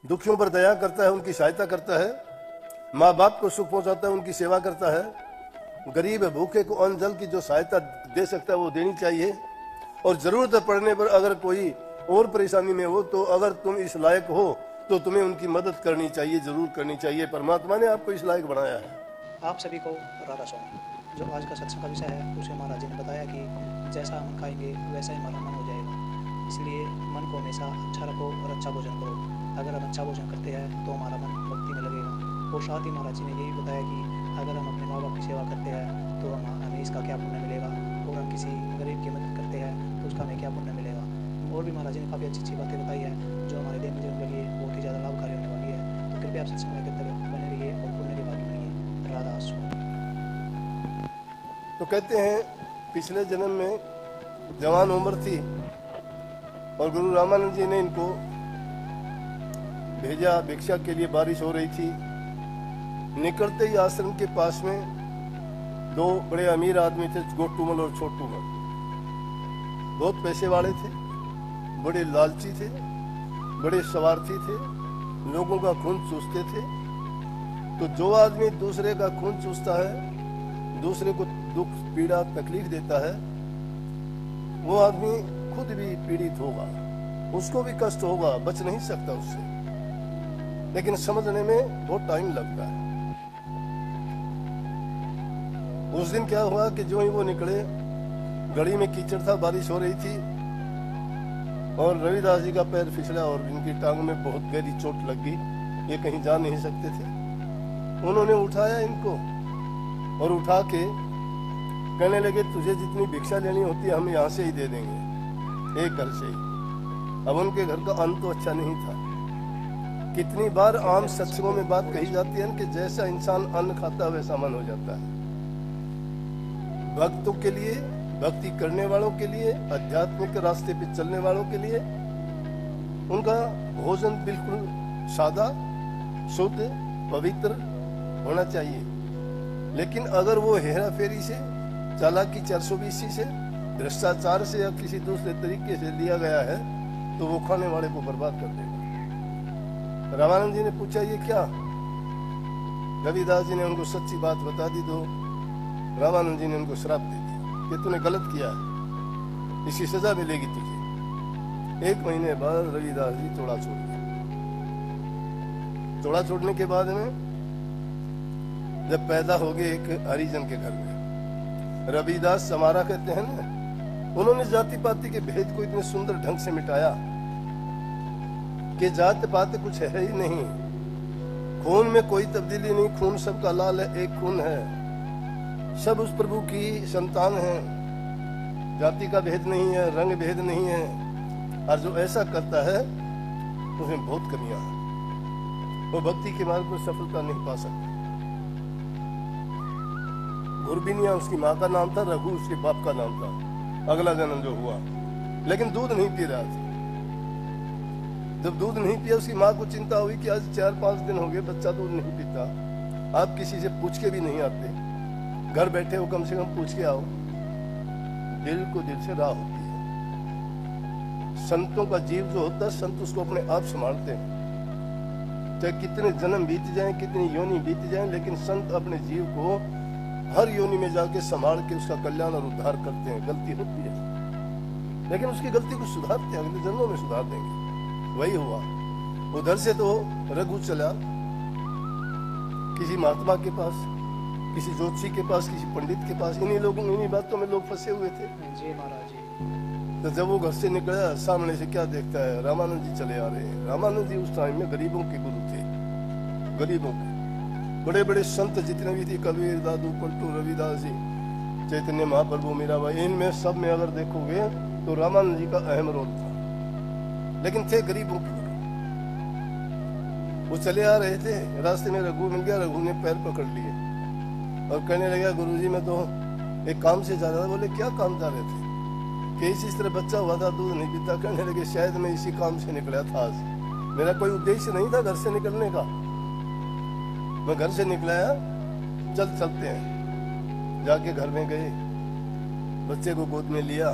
दुखियों पर दया करता है, उनकी सहायता करता है, माँ बाप को सुख पहुंचाता है, उनकी सेवा करता है, गरीब भूखे को अन्न जल की जो सहायता दे सकता है वो देनी चाहिए, और जरूरत पड़ने पर अगर कोई और परेशानी में हो तो अगर तुम इस लायक हो तो तुम्हें उनकी मदद करनी चाहिए, जरूर करनी चाहिए। परमात्मा ने आपको इस लायक बनाया है। आप सभी को राधा स्वामी। जो आज का सत्संग का विषय है उसे महाराज जी ने बताया कि जैसा हम खाएंगे वैसा ही हमारा मन हो जाएगा, इसलिए मन को हमेशा अच्छा रखो और अच्छा भोजन करो। अगर हम अच्छा भोजन करते हैं तो हमारा मन भक्ति में लगेगा। और साथ ही महाराज जी ने यही बताया कि अगर हम अपने माँ बाप की सेवा करते हैं तो हमें इसका क्या पुण्य मिलेगा, और हम किसी गरीब की मदद करते हैं तो उसका हमें क्या पुण्य मिलेगा। और भी महाराज जी ने काफ़ी अच्छी अच्छी बातें बताई है जो हमारे दैनिक जीवन के लिए बहुत ही ज़्यादा लाभकारी होने वाली है। तो कृपया आप सत्संग के अंदर बने रहिए और पुण्य के भागी बनिए। राधा स्वामी। तो कहते हैं पिछले जन्म में जवान उम्र थी और गुरु रामानंद जी ने इनको भेजा भिक्षा के लिए। बारिश हो रही थी, निकलते ही आश्रम के पास में दो बड़े अमीर आदमी थे, गोटूमल और छोटूमल। बहुत पैसे वाले थे, बड़े लालची थे, बड़े स्वार्थी थे, लोगों का खून चूसते थे। तो जो आदमी दूसरे का खून चूसता है, दूसरे को दुख पीड़ा तकलीफ देता है, वो आदमी खुद भी पीड़ित होगा, उसको भी कष्ट होगा, बच नहीं सकता उससे। लेकिन समझने में बहुत टाइम लगता है। उस दिन क्या हुआ कि जो ही वो निकले, गली में कीचड़ था, बारिश हो रही थी और रविदास जी का पैर फिसला और इनकी टांग में बहुत गहरी चोट लग गई। ये कहीं जा नहीं सकते थे। उन्होंने उठाया इनको और उठा के कहने लगे, तुझे जितनी भिक्षा लेनी होती है हम यहाँ से ही दे देंगे, एक घर से ही। अब उनके घर का अन्न तो अच्छा नहीं था। कितनी बार आम सत्संगों में बात कही जाती है कि जैसा इंसान अन्न खाता है वैसा मन हो जाता है। भक्तों के लिए, भक्ति करने वालों के लिए, आध्यात्मिक रास्ते पे चलने वालों के लिए उनका भोजन बिल्कुल सादा, शुद्ध, पवित्र होना चाहिए। लेकिन अगर वो हेरा फेरी से, चालाकी 420 से, भ्रष्टाचार से या किसी दूसरे तरीके से लिया गया है तो वो खाने वाले को बर्बाद कर देगा। रामानंद जी ने पूछा, ये क्या? रविदास जी ने उनको सच्ची बात बता दी। तो रामानंद जी ने उनको श्राप दे दिया कि तूने गलत किया है, इसकी सजा मिलेगी तुझे। 1 महीने बाद रविदास जी चौड़ा छोड़ गए। चौड़ा छोड़ने के बाद में जब पैदा हो गए एक हरिजन के घर में, रविदास समारा कहते हैं ना, उन्होंने जाति पाति के भेद को इतने सुंदर ढंग से मिटाया कि जात पात कुछ है ही नहीं, खून में कोई तब्दीली नहीं, खून सबका लाल है, एक खून है, सब उस प्रभु की संतान है, जाति का भेद नहीं है, रंग भेद नहीं है। और जो ऐसा करता है उसमें बहुत कमियां हैं, वो भक्ति के मार्ग पर सफलता नहीं पा सकता। गुरबिनिया उसकी माँ का नाम था, रघु उसके बाप का नाम था, अगला जन्म जो हुआ, लेकिन दूध नहीं पी रहा था। जब दूध नहीं पिया, उसकी माँ को चिंता हुई कि आज 4-5 दिन हो गए बच्चा दूध नहीं पीता, आप किसी से पूछ के भी नहीं आते, घर बैठे हो कम से कम पूछ के आओ। दिल को दिल से राह होती है। संतों का जीव जो होता है, संत उसको अपने आप संभालते हैं। चाहे कितने जन्म बीत जाएं, कितनी योनि बीत जाएं, लेकिन संत अपने जीव को हर योनि में जाके संभाल के उसका कल्याण और उद्धार करते हैं। गलती होती है लेकिन उसकी गलती को सुधारते हैं, अगले जन्मों में सुधार देंगे। वही हुआ। उधर से तो रघु चला किसी महात्मा के पास, किसी ज्योतिषी के पास, किसी पंडित के पास। इन्हीं बातों में लोग फंसे हुए थे। जी महाराज जी। तो जब वो घर से निकला, सामने से क्या देखता है, रामानंद जी चले आ रहे हैं। रामानंद जी उस टाइम में गरीबों के गुरु थे, गरीबों के। बड़े बड़े संत जितने भी थे, कबीर, दादू, पलटू, रविदास जी, चैतन्य महाप्रभु, मीराबाई, इनमें सब में अगर देखोगे तो रामानंद जी का अहम रोल था। लेकिन थे गरीबों के गुरु। वो चले आ रहे थे, रास्ते में रघु मिल गया। रघु ने पैर पकड़ लिए और कहने लगा, गुरुजी मैं तो एक काम से जा रहा था। बोले, क्या काम जा रहे थे? कि इस तरह बच्चा हुआ था, दूध नहीं पीता। कहने लगे, शायद मैं इसी काम से निकला था आज, मेरा कोई उद्देश्य नहीं था घर से निकलने का। मैं घर से निकलाया, चलते हैं। जाके घर में गए, बच्चे को गोद में लिया,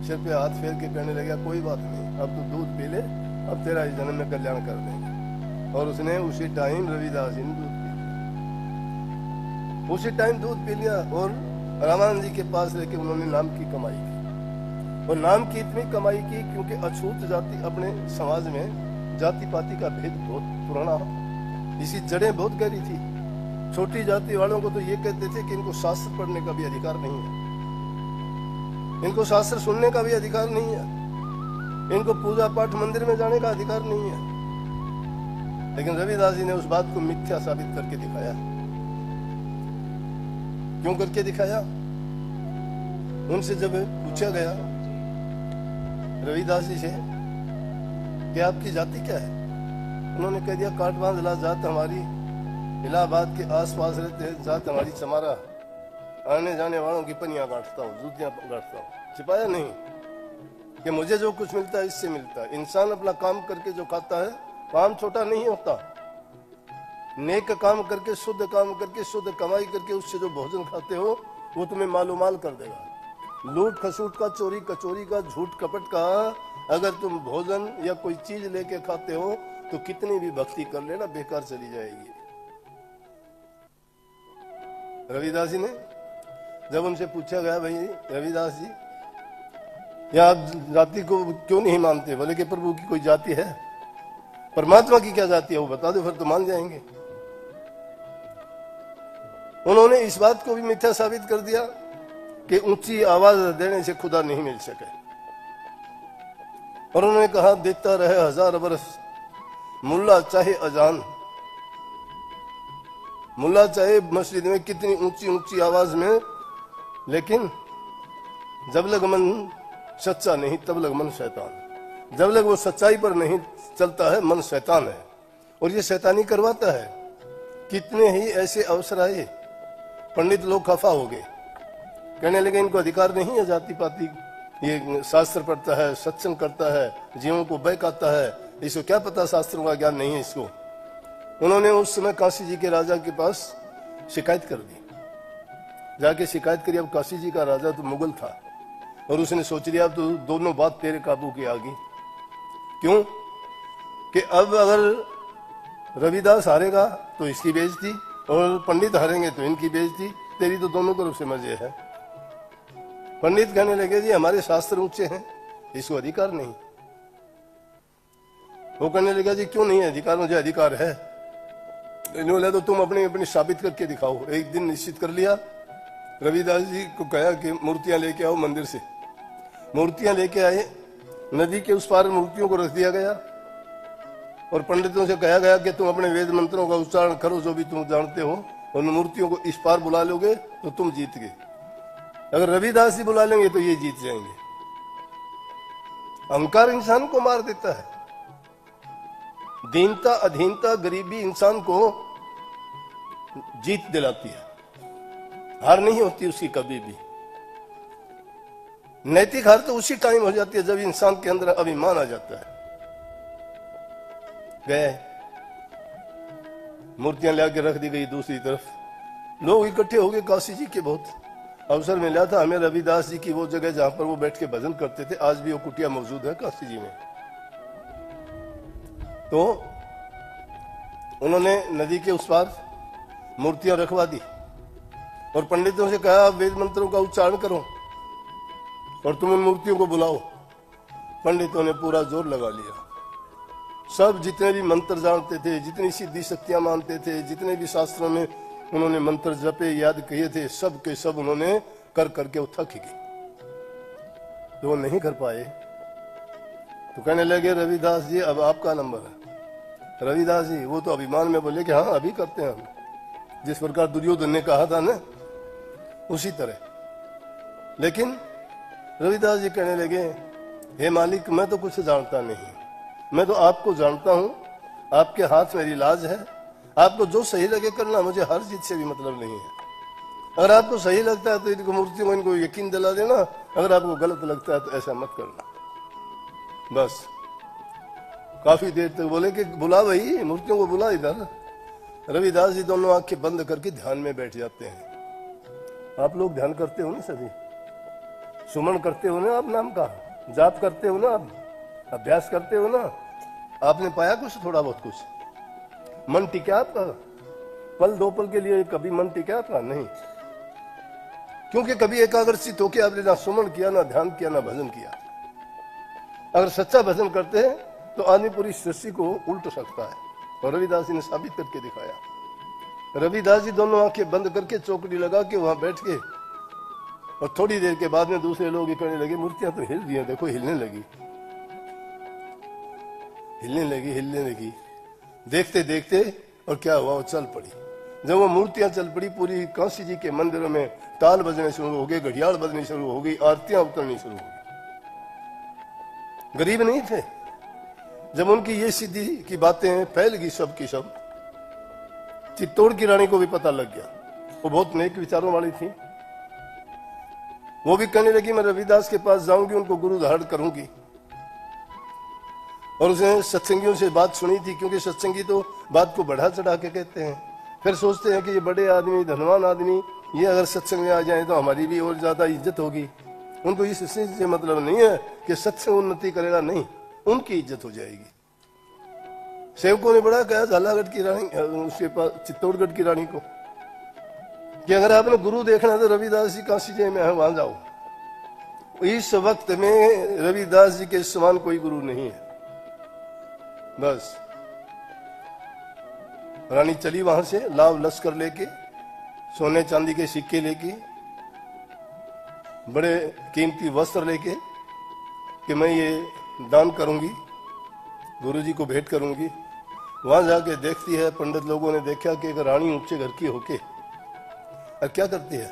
सिर पे हाथ फेर के कहने लगा, कोई बात नहीं, अब तो दूध पी ले, अब तेरा इस जन्म में कल्याण कर देंगे। और उसने उसी टाइम रविदास जी ने दूध पी लिया, उसी टाइम दूध पी लिया। और रामानंद जी के पास लेके उन्होंने नाम की कमाई की, और नाम की इतनी कमाई की क्योंकि अछूत जाति अपने समाज में जाति पाति का भेद बहुत पुराना, इसी जड़ें बहुत गहरी थी। छोटी जाति वालों को तो ये कहते थे कि इनको शास्त्र पढ़ने का भी अधिकार नहीं है, इनको शास्त्र सुनने का भी अधिकार नहीं है, इनको पूजा पाठ मंदिर में जाने का अधिकार नहीं है। लेकिन रविदास जी ने उस बात को मिथ्या साबित करके दिखाया। क्यों करके दिखाया? उनसे जब पूछा गया रविदास जी से कि आपकी जाति क्या है, उन्होंने कह दिया काठबांधला जात हमारी, इलाहाबाद के आसपास रहते हैं, जात हमारी चमारा, आने जाने वालों की पनियां गांठता हूँ, जूतियां गांठता हूँ। छिपाया नहीं कि मुझे जो कुछ मिलता है इससे मिलता है। इंसान अपना काम करके जो खाता है, काम छोटा नहीं होता, नेक काम करके, शुद्ध काम करके, शुद्ध कमाई करके उससे जो भोजन खाते हो वो तुम्हें मालूमाल कर देगा। लूट खसूट का, चोरी कचोरी का, झूठ कपट का अगर तुम भोजन या कोई चीज लेके खाते हो तो कितनी भी भक्ति कर लेना बेकार चली जाएगी। रविदास जी ने जब उनसे पूछा गया, भाई रविदास जी या आप जाति को क्यों नहीं मानते? बोले कि प्रभु की कोई जाति है, परमात्मा की क्या जाति है वो बता दो, फिर तो मान जाएंगे। उन्होंने इस बात को भी मिथ्या साबित कर दिया कि ऊंची आवाज देने से खुदा नहीं मिल सके। और उन्होंने कहा देता रहे 1000 बरस मुल्ला चाहे अजान, मुल्ला चाहे मस्जिद में कितनी ऊंची ऊंची आवाज में, लेकिन जब लग मन सच्चा नहीं तब लग मन शैतान। जब लग वो सच्चाई पर नहीं चलता है मन शैतान है, और ये शैतानी करवाता है। कितने ही ऐसे अवसर आए, पंडित लोग खफा हो गए, कहने लगे इनको अधिकार नहीं है जाति पाति, ये शास्त्र पढ़ता है, सत्संग करता है, जीवों को बहकाता है, इसको क्या पता शास्त्रों का ज्ञान नहीं है इसको। उन्होंने उस समय काशी जी के राजा के पास शिकायत कर दी, जाके शिकायत करी। अब काशी जी का राजा तो मुगल था और उसने सोच लिया तो दोनों बात तेरे काबू की आ गई। क्यों कि अब अगर रविदास हारेगा तो इसकी बेइज्जती और पंडित हारेंगे तो इनकी बेइज्जती, तेरी तो दोनों तरफ से मजे है। पंडित कहने लगे जी हमारे शास्त्र ऊंचे हैं, इसको अधिकार नहीं। वो कहने लगा जी क्यों नहीं है अधिकार? मुझे अधिकार है। बोले तो तुम अपनी अपनी साबित करके दिखाओ। एक दिन निश्चित कर लिया, रविदास जी को कहा कि मूर्तियां लेके आओ मंदिर से। मूर्तियां लेके आए, नदी के उस पार मूर्तियों को रख दिया गया और पंडितों से कहा गया कि तुम अपने वेद मंत्रों का उच्चारण करो जो भी तुम जानते हो, उन मूर्तियों को इस पार बुला लोगे तो तुम जीत गए। अगर रविदास जी बुला लेंगे तो ये जीत जाएंगे। अहंकार इंसान को मार देता है, दीनता अधीनता गरीबी इंसान को जीत दिलाती है, हार नहीं होती उसकी कभी भी। नैतिक हार तो उसी टाइम हो जाती है जब इंसान के अंदर अभिमान आ जाता है। गए, मूर्तियां लाके रख दी गई दूसरी तरफ, लोग इकट्ठे हो गए। काशी जी के बहुत अवसर मिला था हमें रविदास जी की वो जगह जहां पर वो बैठ के भजन करते थे, आज भी वो कुटिया मौजूद है काशी जी में। तो उन्होंने नदी के उस पार मूर्तियां रखवा दी और पंडितों से कहा आप वेद मंत्रों का उच्चारण करो और तुम उन मूर्तियों को बुलाओ। पंडितों ने पूरा जोर लगा लिया, सब जितने भी मंत्र जानते थे, जितनी सिद्धि शक्तियां मानते थे, जितने भी शास्त्रों में उन्होंने मंत्र जपे याद किए थे, सब के सब उन्होंने कर करके वो थक गए। तो वो नहीं कर पाए तो कहने लगे रविदास जी अब आपका नंबर है। रविदास जी वो तो अभिमान में बोले कि हाँ अभी करते हैं हम, जिस प्रकार दुर्योधन ने कहा था ना उसी तरह। लेकिन रविदास जी कहने लगे हे मालिक मैं तो कुछ जानता नहीं, मैं तो आपको जानता हूं, आपके हाथ मेरी लाज है, आपको जो सही लगे करना, मुझे हर चीज से भी मतलब नहीं है। अगर आपको सही लगता है तो इनको मूर्तियों को इनको यकीन दिला देना, अगर आपको गलत लगता है तो ऐसा मत करना। बस काफी देर तक बोले कि बुला भाई मूर्तियों को बुला इधर। रविदास जी दोनों आंखें बंद करके ध्यान में बैठ जाते हैं। आप लोग ध्यान करते हो ना, सभी सुमन करते हो ना, आप नाम का जाप करते हो ना, आप अभ्यास करते हो ना, आपने पाया कुछ थोड़ा बहुत कुछ? मन टिका आपका? पल दो पल के लिए कभी मन टिका आपका? नहीं, क्योंकि कभी एकाग्रचित होकर आपने ना सुमन किया, ना ध्यान किया, ना भजन किया। अगर सच्चा भजन करते हैं तो आदमी पूरी सृष्टि को उल्ट सकता है, और रविदास जी ने साबित करके दिखाया। रविदास जी दोनों आंखें बंद करके चौकड़ी लगा के वहां बैठ के, और थोड़ी देर के बाद में दूसरे लोग ये कहने लगे मूर्तियां तो हिल रही हैं, देखो हिलने लगी, हिलने लगी, हिलने लगी। देखते देखते और क्या हुआ, वो चल पड़ी। जब वो मूर्तियां चल पड़ी, पूरी काशी जी के मंदिरों में ताल बजने शुरू हो गए, घड़ियाल बजनी शुरू हो गई, आरतियां उतरनी शुरू हो गई। गरीब नहीं थे। जब उनकी ये सिद्धि की बातें फैल गई सब की सब, चित्तौड़ की रानी को भी पता लग गया। वो बहुत नेक विचारों वाली थी। वो भी कहने लगी मैं रविदास के पास जाऊंगी, उनको गुरु धारण करूंगी। और उसने सत्संगियों से बात सुनी थी, क्योंकि सत्संगी तो बात को बढ़ा चढ़ा के कहते हैं। फिर सोचते हैं कि ये बड़े आदमी, धनवान आदमी, ये अगर सत्संग में आ जाए तो हमारी भी और ज्यादा इज्जत होगी। उनको इस चीज से मतलब नहीं है कि सत्संग उन्नति करेगा, नहीं, उनकी इज्जत हो जाएगी। सेवकों ने बड़ा कहा झालागढ़ की रानी, उसके पास चित्तौड़गढ़ की रानी को, कि अगर आपने गुरु देखना है तो रविदास जी काशी जी में है, वहां जाओ। इस वक्त में रविदास जी के समान कोई गुरु नहीं है। बस रानी चली वहां से, लाव लश्कर लेके, सोने चांदी के सिक्के लेके, बड़े कीमती वस्त्र लेके, कि मैं ये दान करूंगी, गुरुजी को भेंट करूंगी। वहां जाके देखती है, पंडित लोगों ने देखा कि एक रानी ऊंचे घर की होके, और क्या करती है,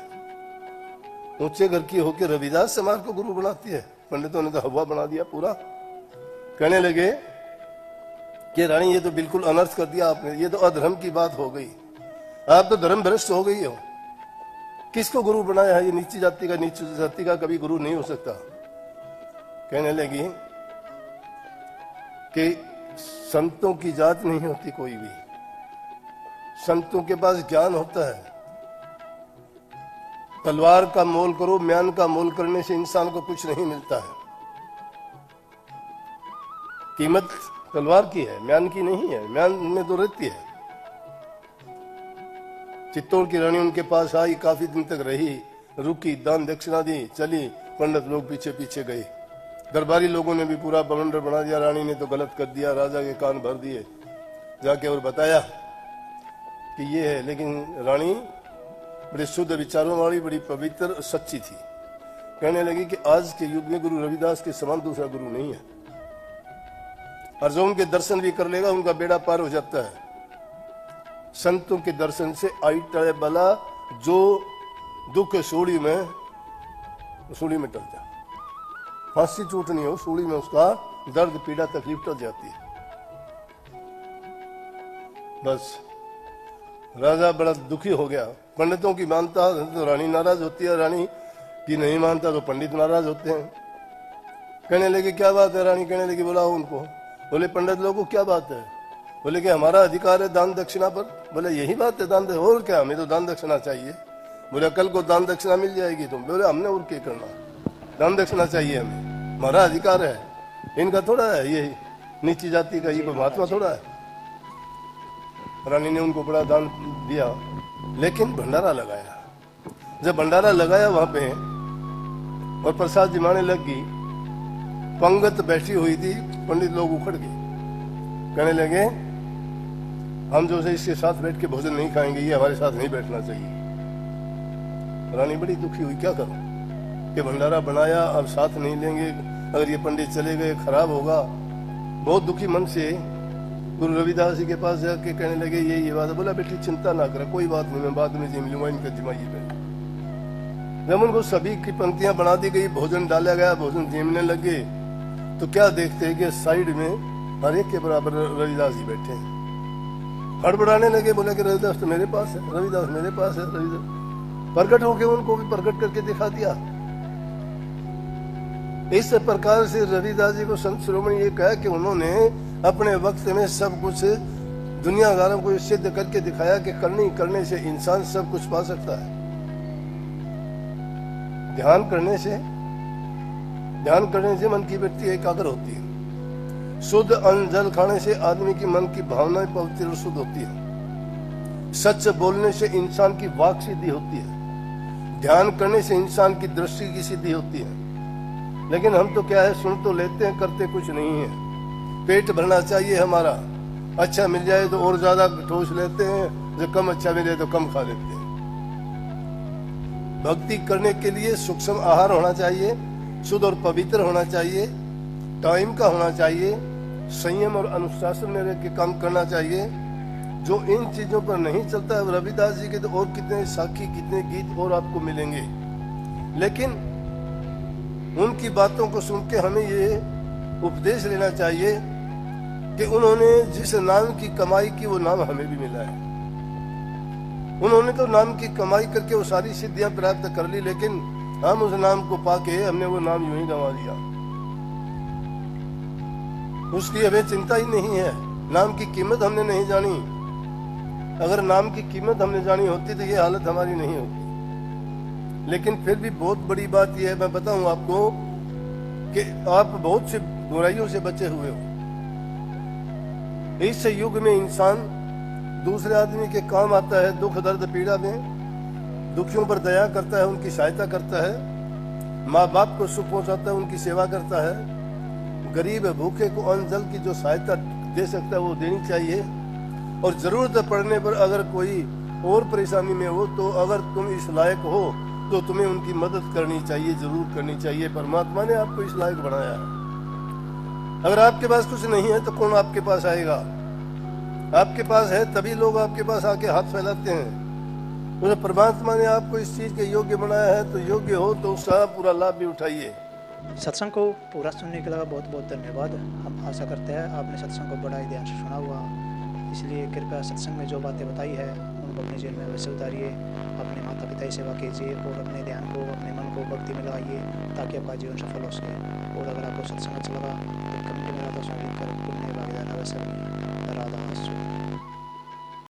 ऊंचे घर की होके रविदास समाज को गुरु बनाती है। पंडितों ने तो हवा बना दिया पूरा। कहने लगे कि रानी ये तो बिल्कुल अनर्थ कर दिया आपने, ये तो अधर्म की बात हो गई, आप तो धर्म भ्रष्ट हो गई हो। किसको गुरु बनाया है? ये नीची जाति का, नीची जाति का कभी गुरु नहीं हो सकता। कहने लगी कि संतों की जात नहीं होती कोई भी, संतों के पास ज्ञान होता है। तलवार का मोल करो, म्यान का मोल करने से इंसान को कुछ नहीं मिलता है। कीमत तलवार की है, म्यान की नहीं है। म्यान में तो रहती है। चित्तौड़ की रानी उनके पास आई, काफी दिन तक रही, रुकी, दान दक्षिणा दी, चली। पंडित लोग पीछे पीछे गए। दरबारी लोगों ने भी पूरा बवंडर बना दिया, रानी ने तो गलत कर दिया, राजा के कान भर दिए। जाके और बताया कि ये है, लेकिन रानी बड़े शुद्ध विचारों वाली, बड़ी पवित्र, सच्ची थी। कहने लगी कि आज के युग में गुरु रविदास के समान दूसरा गुरु नहीं है, और जो उनके दर्शन भी कर लेगा उनका बेड़ा पार हो जाता है। संतों के दर्शन से आई टले बला, जो दुख सूली में टल जा। फांसी छूटनी हो सूली में, उसका दर्द, पीड़ा, तकलीफ टल जाती है। बस राजा बड़ा दुखी हो गया। पंडितों की मानता तो रानी नाराज होती है, रानी की नहीं मानता तो पंडित नाराज होते हैं। कहने लगे क्या बात है रानी? कहने लगी बुलाओ उनको। बोले पंडित लोगों क्या बात है? बोले कि हमारा अधिकार है दान दक्षिणा पर। बोले यही बात है दान दक्षिणा, और क्या, हमें तो दान दक्षिणा चाहिए। बोले कल को दान दक्षिणा मिल जाएगी तुम। बोले हमने और क्या करना, दान दक्षिणा चाहिए हमें, हमारा अधिकार है, इनका थोड़ा है, ये नीची जाति का ये कोई महात्मा थोड़ा है। रानी ने उनको बड़ा दान दिया, लेकिन भंडारा लगाया। जब भंडारा लगाया वहां पे और प्रसाद जिमाने लग गई, पंगत बैठी हुई थी, पंडित लोग उखड़ गए। कहने लगे हम जो है इसके साथ बैठ के भोजन नहीं खाएंगे, ये हमारे साथ नहीं बैठना चाहिए। रानी बड़ी दुखी हुई, क्या करूं कि भंडारा बनाया, अब साथ नहीं लेंगे, अगर ये पंडित चले गए खराब होगा। बहुत दुखी मन से गुरु रविदास जी के पास जाके कहने लगे ये बात है। बोला बेटी चिंता ना कर, कोई बात नहीं, मैं बाद में जिम लूंगा, इनका जिमाइए पहले। जब उनको सभी की पंक्तियां बना दी गई, भोजन डाला गया, भोजन जिमने लगे, तो क्या देखते हैं कि साइड में हर एक के बराबर रविदास जी बैठे हैं। हड़बड़ाने लगे, बोले कि रविदास तो मेरे पास है, रविदास मेरे पास है, रविदास। प्रकट होके उनको भी प्रकट करके दिखा दिया। इस प्रकार से रविदास जी को संत शिरोमणि ये कहा कि उन्होंने अपने वक्त में सब कुछ दुनियादारों को सिद्ध करके दिखाया कि करने से इंसान सब कुछ पा सकता है। ध्यान करने से मन की वृत्ति एकाग्र होती है। शुद्ध अन्न जल खाने से आदमी की मन की भावनाएं पवित्र और शुद्ध होती है। सच बोलने से इंसान की वाक सिद्धि होती है। ध्यान करने से इंसान की दृष्टि की सिद्धि होती है। लेकिन हम तो क्या है, सुन तो लेते हैं, करते कुछ नहीं है। पेट भरना चाहिए हमारा, अच्छा मिल जाए तो और ज्यादा ठोस लेते हैं, जो कम अच्छा मिले तो कम खा लेते हैं। भक्ति करने के लिए सूक्ष्म आहार होना चाहिए, शुद्ध और पवित्र होना चाहिए, टाइम का होना चाहिए, संयम और अनुशासन में रह के काम करना चाहिए। जो इन चीजों पर नहीं चलता है, रविदास जी के तो और कितने साखी, कितने गीत और आपको मिलेंगे। लेकिन उनकी बातों को सुन के हमें ये उपदेश लेना चाहिए कि उन्होंने जिस नाम की कमाई की वो नाम हमें भी मिला है। उन्होंने तो नाम की कमाई करके वो सारी सिद्धियां प्राप्त कर ली, लेकिन हम उस नाम को पाके हमने वो नाम यूं ही गंवा दिया। उसकी हमें चिंता ही नहीं है। नाम की कीमत हमने नहीं जानी। अगर नाम की कीमत हमने जानी होती तो ये हालत हमारी नहीं होती। लेकिन फिर भी बहुत बड़ी बात यह है, मैं बताऊं आपको, कि आप बहुत सी बुराइयों से बचे हुए हो। इस युग में इंसान दूसरे आदमी के काम आता है, दुख दर्द पीड़ा में दुखियों पर दया करता है, उनकी सहायता करता है, माँ बाप को सुख पहुंचाता है, उनकी सेवा करता है। गरीब भूखे को अन्न जल की जो सहायता दे सकता है वो देनी चाहिए। और जरूरत पड़ने पर अगर कोई और परेशानी में हो तो अगर तुम इस लायक हो तो तुम्हें उनकी मदद करनी चाहिए, जरूर करनी चाहिए। परमात्मा ने आपको इस लायक बनाया है। अगर आपके पास कुछ नहीं है तो कौन आपके पास आएगा? आपके पास है तभी लोग आपके पास आके हाथ फैलाते हैं। उस परमात्मा ने आपको इस चीज के योग्य बनाया है, तो योग्य हो तो उसका पूरा लाभ भी उठाइए। सत्संग को पूरा सुनने के लिए बहुत बहुत धन्यवाद। हम आशा करते हैं आपने सत्संग को बड़ा ही ध्यान से सुना हुआ, इसलिए कृपया सत्संग में जो बातें बताई है उनको अपने जीवन में अवश्य उतारिए। अपने माता पिता की सेवा कीजिए और अपने ध्यान को, अपने मन को भक्ति में लगाइए ताकि आपका जीवन सफल हो सके। और अगर आपको सत्संग अच्छा लगा तो कमेंट में तो लिख कर पुण्य भागीदार अवश्य बनिए।